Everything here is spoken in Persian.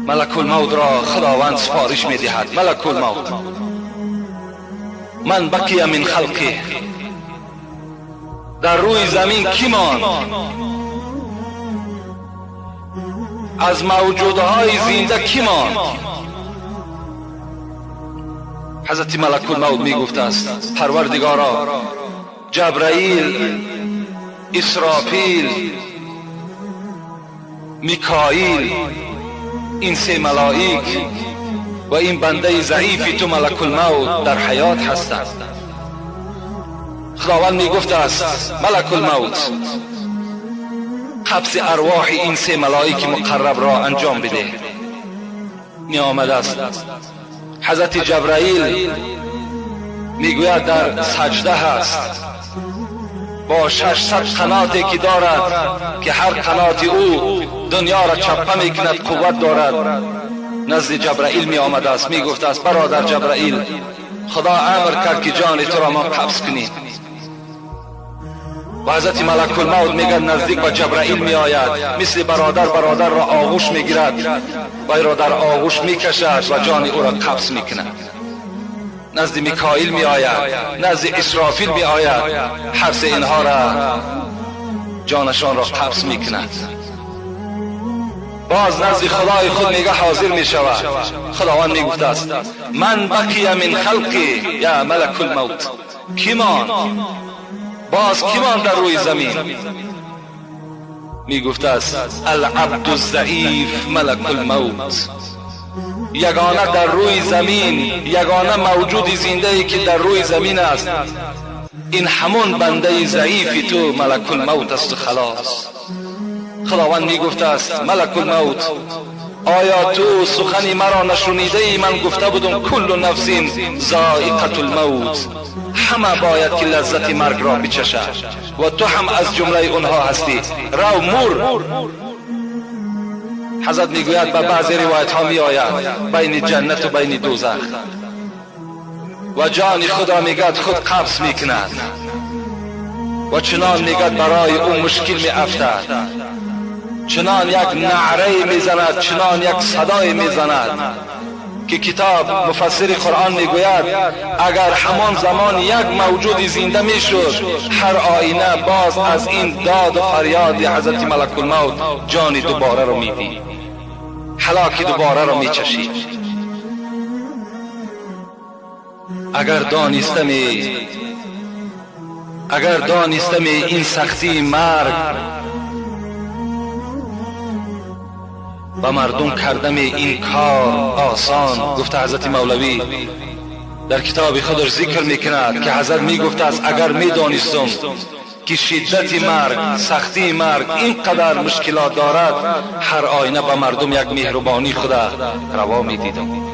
ملک الموت را خداوند سفارش می دهد: ملک الموت، من بقی من خلقه، در روی زمین کی ماند؟ از موجودهای زنده کی ماند؟ حضرت ملک الموت می گفته است: پروردگارا، جبرائیل، اسرافیل، میکائیل، این سه ملائک و این بنده ضعیف تو ملک الموت در حیات هستند. خداوند می گفته است: ملک الموت، قبض ارواح این سه ملائک مقرب را انجام بده. می آمده است. حضرت جبرائیل میگوید در سجده هست، با 600 قناتی که دارد که هر قنات او دنیا را چپه میکند، قوت دارد. نزد جبرائیل می آمده است، می گفته است: برادر جبرائیل، خدا امر کرد که جان تو را ما قبض کنیم. و حضرت ملک الموت میگه نزدیک با جبرائیل می آید، مثل برادر را آغوش میگیرد و او را در آغوش میکشد و جان او را قبض میکند. نزد میکائیل می آید، نزد اسرافیل می آید، هر سه اینها را جانشان را قبض میکند. باز نزد خدای خود میگه حاضر می شود. خداوند می گفته است: من بقی من خلقی یا ملک الموت، کی ماند؟ باز کی ماند در روی زمین؟ می گفته است: العبد الضعیف ملک الموت، یگانه در روی زمین، یگانه موجود زنده ای که در روی زمین است، این همون بنده ضعیف تو ملک الموت است. خلاص. خداوند می گفته است: ملک الموت، آیا تو سخنی مرا نشنیده ای؟ من گفته بودم کل نفس ذائقة الموت، همه باید که لذت مرگ را بچشد و تو هم از جمله اونها هستی. رو مر. حضرت میگوید به بعضی روایت ها می آید بین جنت و بین دوزخ و جان خدا میگد خود قبض میکند و چنان میگد برای اون مشکل می افتد، چنان یک نعره میزند، چنان یک صدای میزند که کتاب مفسر قرآن میگوید اگر همان زمان یک موجود زنده میشد، هر آینه باز از این داد و فریاد حضرت ملک الموت جان دوباره رو میدید، هلاک دوباره رو میچشید. اگر دانستم این سختی مرگ و مردم کردم این کار آسان. گفته حضرت مولوی در کتاب خودش ذکر میکند که حضرت میگفته است اگر میدانستم که شدت مرگ، سختی مرگ اینقدر مشکلات دارد، هر آینه به مردم یک مهربانی خدا روا میدیدم.